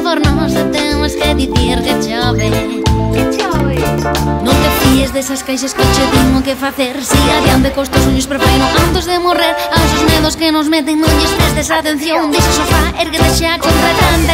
por nós e temos que dicir que chove. Non te fíes desas caixas que che din o que facer. Si adiante cos teus ollos prefiro antes de morrer. Aos os medos que nos meten non lles prestes atención. Deixa o sofá, erguete xa contra tanta